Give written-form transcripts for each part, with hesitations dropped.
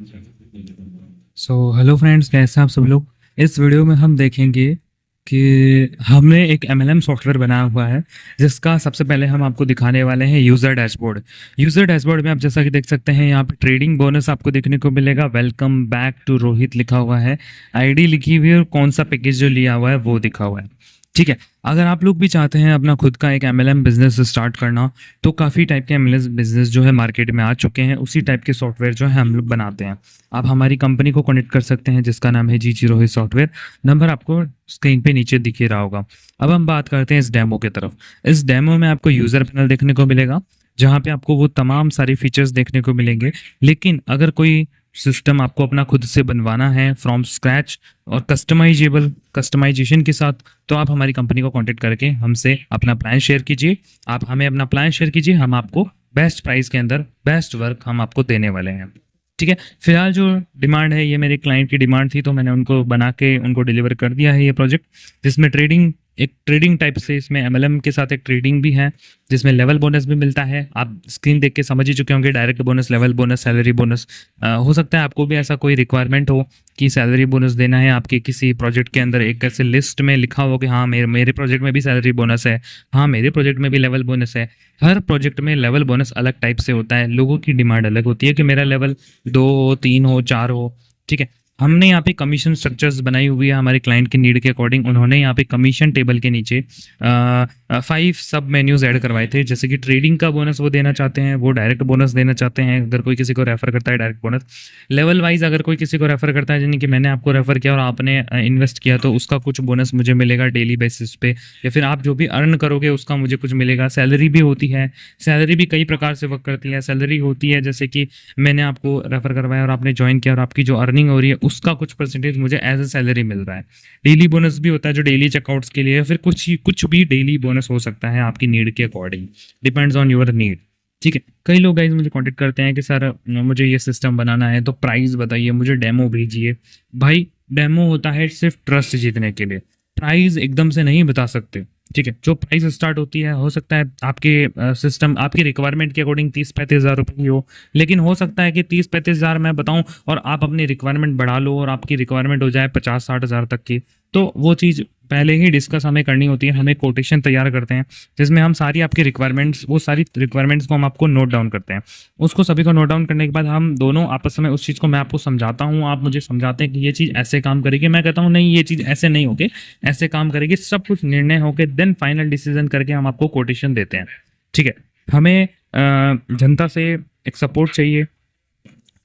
Hello friends, कैसे हैं आप सब लोग। इस वीडियो में हम देखेंगे कि हमने एक एमएलएम सॉफ्टवेयर बनाया हुआ है, जिसका सबसे पहले हम आपको दिखाने वाले हैं यूज़र डैशबोर्ड। यूज़र डैशबोर्ड में आप जैसा कि देख सकते हैं, यहाँ पे ट्रेडिंग बोनस आपको देखने को मिलेगा। वेलकम बैक टू रोहित लिखा हुआ है, आईडी लिखी हुई है और कौन सा पैकेज जो लिया हुआ है वो दिखा हुआ है। ठीक है, अगर आप लोग भी चाहते हैं अपना खुद का एक एमएलएम बिजनेस स्टार्ट करना, तो काफ़ी टाइप के एमएलएम बिजनेस जो है मार्केट में आ चुके हैं। उसी टाइप के सॉफ्टवेयर जो है हम लोग बनाते हैं। आप हमारी कंपनी को कनेक्ट कर सकते हैं, जिसका नाम है जी रोहित सॉफ्टवेयर। नंबर आपको स्क्रीन पे नीचे दिख ही रहा होगा। अब हम बात करते हैं इस डेमो की तरफ। इस डेमो में आपको यूज़र पैनल देखने को मिलेगा, जहाँ पे आपको वो तमाम सारी फीचर्स देखने को मिलेंगे। लेकिन अगर कोई सिस्टम आपको अपना खुद से बनवाना है फ्रॉम स्क्रैच और कस्टमाइजेशन के साथ, तो आप हमारी कंपनी को कांटेक्ट करके हमसे अपना प्लान शेयर कीजिए। आप हमें अपना प्लान शेयर कीजिए, हम आपको बेस्ट प्राइस के अंदर बेस्ट वर्क हम आपको देने वाले हैं। ठीक है, फिलहाल जो डिमांड है ये मेरे क्लाइंट की डिमांड थी, तो मैंने उनको बना के उनको डिलीवर कर दिया है ये प्रोजेक्ट, जिसमें एक ट्रेडिंग टाइप से इसमें एमएलएम के साथ एक ट्रेडिंग भी है, जिसमें लेवल बोनस भी मिलता है। आप स्क्रीन देख के समझ ही चुके होंगे, direct bonus, level bonus, salary bonus. हो सकता है आपको भी ऐसा कोई रिक्वायरमेंट हो कि सैलरी बोनस देना है आपके किसी प्रोजेक्ट के अंदर, एक ऐसे लिस्ट में लिखा हो कि हाँ मेरे प्रोजेक्ट में भी सैलरी बोनस है, हाँ मेरे प्रोजेक्ट में भी लेवल बोनस है। हर प्रोजेक्ट में लेवल बोनस अलग टाइप से होता है, लोगों की डिमांड अलग होती है कि मेरा लेवल 2 हो, 3 हो, 4 हो। ठीक है, हमने यहाँ पे कमीशन स्ट्रक्चर्स बनाई हुई है हमारे क्लाइंट के नीड के अकॉर्डिंग। उन्होंने यहाँ पे कमीशन टेबल के नीचे 5 सब मेन्यूज ऐड करवाए थे, जैसे कि ट्रेडिंग का बोनस वो देना चाहते हैं, वो डायरेक्ट बोनस देना चाहते हैं अगर कोई किसी को रेफर करता है, डायरेक्ट बोनस। लेवल वाइज अगर कोई किसी को रेफर करता है, यानी कि मैंने आपको रेफर किया और आपने इन्वेस्ट किया, तो उसका कुछ बोनस मुझे मिलेगा डेली बेसिस पे, या फिर आप जो भी अर्न करोगे उसका मुझे कुछ मिलेगा। सैलरी भी होती है, सैलरी भी कई प्रकार से वर्क करती है। सैलरी होती है जैसे कि मैंने आपको रेफर करवाया और आपने ज्वाइन किया और आपकी जो अर्निंग हो रही है उसका कुछ परसेंटेज मुझे एज ए सैलरी मिल रहा है। डेली बोनस भी होता है जो डेली चेकआउट्स के लिए, फिर कुछ भी डेली बोनस हो सकता है आपकी नीड के according, depends on your need. ठीक है, कई लोग गाइज मुझे कांटेक्ट करते हैं कि सर मुझे ये सिस्टम बनाना है, तो प्राइस बताइए, मुझे डेमो भेजिए। भाई डेमो होता है सिर्फ ट्रस्ट जीतने के लिए, प्राइस एकदम से नहीं बता सकते। ठीक है, जो प्राइस स्टार्ट होती है, हो सकता है आपके सिस्टम आपकी रिक्वायरमेंट के अकॉर्डिंग 30-35 हज़ार रुपये की हो, लेकिन हो सकता है कि 30-35 हज़ार मैं बताऊं और आप अपनी रिक्वायरमेंट बढ़ा लो और आपकी रिक्वायरमेंट हो जाए 50-60 हज़ार तक की। तो वो चीज़ पहले ही डिस्कस हमें करनी होती है। हमें कोटेशन तैयार करते हैं जिसमें हम सारी आपकी रिक्वायरमेंट्स, वो सारी रिक्वायरमेंट्स को हम आपको नोट डाउन करते हैं। उसको सभी को नोट डाउन करने के बाद हम दोनों आपस में उस चीज़ को, मैं आपको समझाता हूँ, आप मुझे समझाते हैं कि ये चीज़ ऐसे काम करेगी, मैं कहता हूँ नहीं ये चीज़ ऐसे नहीं होगी, ऐसे काम करेगी। सब कुछ निर्णय होकर देन फाइनल डिसीजन करके हम आपको कोटेशन देते हैं। ठीक है, हमें जनता से एक सपोर्ट चाहिए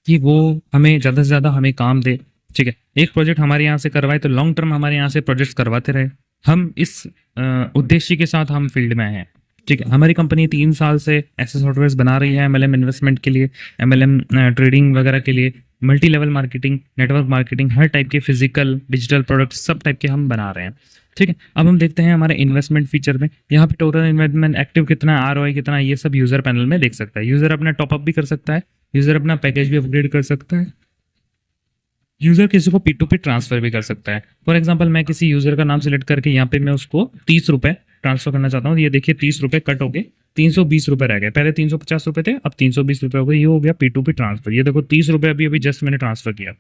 कि वो हमें ज़्यादा से ज़्यादा हमें काम दे। ठीक है, एक प्रोजेक्ट हमारे यहाँ से करवाए तो लॉन्ग टर्म हमारे यहाँ से प्रोजेक्ट्स करवाते रहे। हम इस उद्देश्य के साथ हम फील्ड में हैं। ठीक है, हमारी कंपनी 3 साल से ऐसे सॉफ्टवेयर बना रही है एमएलएम इन्वेस्टमेंट के लिए, एमएलएम ट्रेडिंग वगैरह के लिए, multi level marketing, network marketing, हर टाइप के फिजिकल डिजिटल प्रोडक्ट्स सब टाइप के हम बना रहे हैं। ठीक है, अब हम देखते हैं हमारे इन्वेस्टमेंट फीचर में। यहाँ पे टोटल इन्वेस्टमेंट, एक्टिव कितना, आरओआई कितना, ये सब यूज़र पैनल में देख सकता है। यूज़र अपना टॉपअप भी कर सकता है, यूज़र अपना पैकेज भी अपग्रेड कर सकता है, यूज़र किसी को P2P ट्रांसफ़र भी कर सकता है। फॉर एग्जांपल मैं किसी यूज़र का नाम सेलेक्ट करके यहाँ पे मैं उसको 30 रुपये ट्रांसफ़र करना चाहता हूँ। ये देखिए 30 रुपये कट हो गए, 320 रुपये रह गए। पहले 350 रुपये थे, अब 320 रुपये हो गए। ये हो गया P2P ट्रांसफ़र। ये देखो 30 रुपये अभी जस्ट मैंने ट्रांसफ़र किया।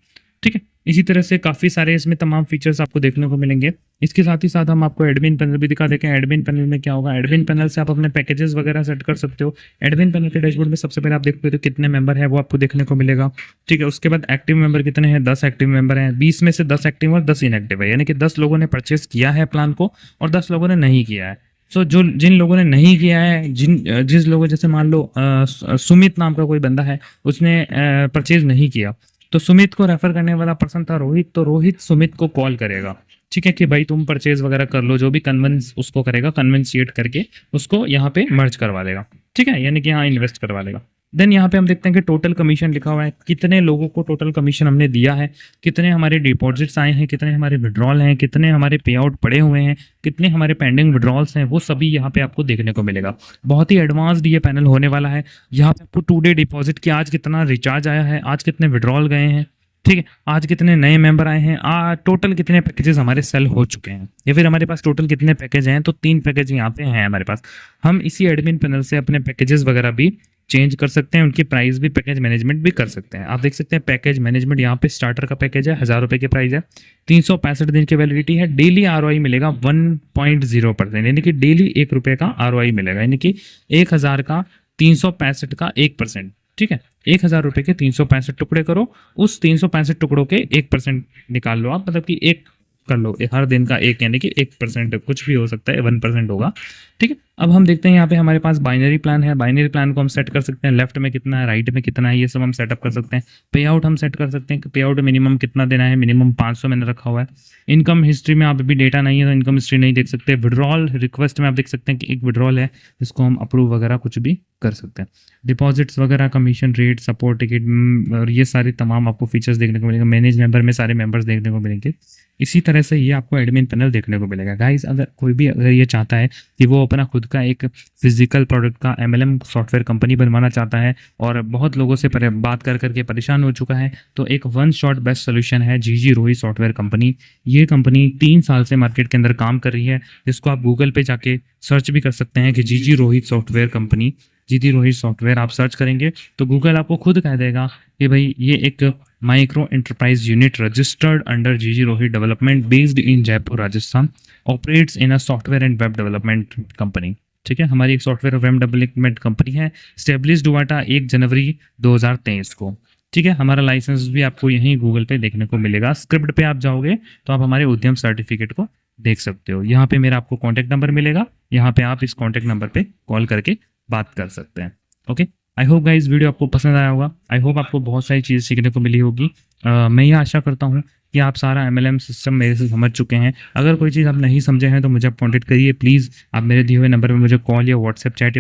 ठीक है, इसी तरह से काफ़ी सारे इसमें तमाम फीचर्स आपको देखने को मिलेंगे। इसके साथ ही साथ हम आपको एडमिन पैनल भी दिखा देंगे। एडमिन पैनल में क्या होगा, एडमिन पैनल से आप अपने पैकेजेस वगैरह सेट कर सकते हो। एडमिन पैनल के डैशबोर्ड में सबसे पहले आप देखते हो कितने मेंबर हैं वो आपको देखने को मिलेगा। ठीक है, उसके बाद एक्टिव मेंबर कितने हैं, 10 एक्टिव मेंबर हैं। 20 में से 10 एक्टिव और 10 इनएक्टिव है, यानी कि 10 लोगों ने परचेस किया है प्लान को और 10 लोगों ने नहीं किया है। सो जिन लोगों ने नहीं किया है, जिस लोगों, जैसे मान लो सुमित नाम का कोई बंदा है, उसने परचेज नहीं किया, तो सुमित को रेफर करने वाला पर्सन था रोहित, तो रोहित सुमित को कॉल करेगा। ठीक है, कि भाई तुम परचेज वगैरह कर लो, जो भी कन्विंस उसको करेगा, कन्विंसिएट करके उसको यहाँ पे मर्ज करवा देगा। ठीक है, यानी कि यहाँ इन्वेस्ट करवा देगा। देन यहाँ पे हम देखते हैं कि टोटल कमीशन लिखा हुआ है, कितने लोगों को टोटल कमीशन हमने दिया है, कितने हमारे डिपॉजिट्स आए हैं, कितने हमारे विड्रॉल हैं, कितने हमारे पे आउट पड़े हुए हैं, कितने हमारे पेंडिंग विड्रॉल्स हैं, वो सभी यहाँ पे आपको देखने को मिलेगा। बहुत ही एडवांस्ड ये पैनल होने वाला है। यहाँ पे आपको 2 डे डिपॉजिट की आज कितना रिचार्ज आया है, आज कितने विड्रॉल गए हैं, ठीक है, आज कितने नए मेंबर आए हैं, टोटल कितने पैकेजेस हमारे सेल हो चुके हैं, या फिर हमारे पास टोटल कितने पैकेज हैं। तो 3 पैकेज यहाँ पे हैं हमारे पास। हम इसी एडमिन पैनल से अपने पैकेजेस वगैरह भी चेंज कर सकते हैं, उनकी प्राइस भी पैकेज मैनेजमेंट भी कर सकते हैं। आप देख सकते हैं पैकेज मैनेजमेंट यहाँ पे स्टार्टर का पैकेज है, 1000 रुपये की प्राइस है, 365 दिन की वैलिडिटी है, डेली आरओआई मिलेगा 1.0%, यानी कि डेली ₹1 का आरओआई मिलेगा, यानी कि 1000 का 365 का 1%। ठीक है, 1000 रुपये के 365 टुकड़े करो, उस 365 टुकड़ों के 1% निकाल लो आप, मतलब कि एक कर लो, हर दिन का एक, यानी कि 1%, कुछ भी हो सकता है, 1% होगा। ठीक है, अब हम देखते हैं यहाँ पे हमारे पास बाइनरी प्लान है। बाइनरी प्लान को हम सेट कर सकते हैं, लेफ्ट में कितना है, राइट में कितना है, ये सब हम सेटअप कर सकते हैं। पे आउट हम सेट कर सकते हैं कि पे आउट मिनिमम कितना देना है, मिनिमम 500 मैंने रखा हुआ है। इनकम हिस्ट्री में आप अभी डेटा नहीं है तो इनकम हिस्ट्री नहीं देख सकते। विड्रॉल रिक्वेस्ट में आप देख सकते हैं कि एक विड्रॉल है, जिसको हम अप्रूव वगैरह कुछ भी कर सकते हैं। डिपॉजिट्स वगैरह, कमीशन रेट, सपोर्ट टिकट और ये सारे तमाम आपको फीचर्स देखने को मिलेगा। मैनेज मेंबर में सारे मेंबर्स देखने को मिलेंगे। इसी तरह से ये आपको एडमिन पैनल देखने को मिलेगा। गाइस, अगर कोई भी अगर ये चाहता है कि वो अपना खुद का एक फिजिकल प्रोडक्ट का MLM सॉफ्टवेयर कंपनी बनवाना चाहता है और बहुत लोगों से बात कर करके परेशान हो चुका है, तो एक वन शॉट बेस्ट सोल्यूशन है जीजी रोहित सॉफ्टवेयर कंपनी। ये कंपनी 3 साल से मार्केट के अंदर काम कर रही है, जिसको आप गूगल पे जाके सर्च भी कर सकते हैं कि जीजी रोहित सॉफ्टवेयर कंपनी। जीजी रोहित सॉफ्टवेयर आप सर्च करेंगे तो गूगल आपको खुद कह देगा कि भाई ये एक micro enterprise unit registered under GG Rohit development based in Jaipur Rajasthan, operates in a software and web development company. ठीक है, हमारी एक सॉफ्टवेयर और वेब डेवलपमेंट कंपनी है, स्टेब्लिश्ड हुआ था 1 जनवरी 2023 को। ठीक है, हमारा लाइसेंस भी आपको यहीं गूगल पे देखने को मिलेगा। स्क्रिप्ट पे आप जाओगे तो आप हमारे उद्यम सर्टिफिकेट को देख सकते हो। यहाँ पे मेरा आपको कॉन्टैक्ट नंबर मिलेगा, यहाँ पे आप इस कॉन्टैक्ट नंबर पे कॉल करके बात कर सकते हैं। Okay, I hope guys video आपको पसंद आया होगा। आई होप आपको बहुत सारी चीज़ सीखने को मिली होगी। मैं ये आशा करता हूँ कि आप सारा MLM सिस्टम मेरे से समझ चुके हैं। अगर कोई चीज़ आप नहीं समझे हैं तो मुझे आप कॉन्टैक्ट करिए प्लीज़। आप मेरे दिए हुए नंबर पर मुझे कॉल या व्हाट्सएप चैट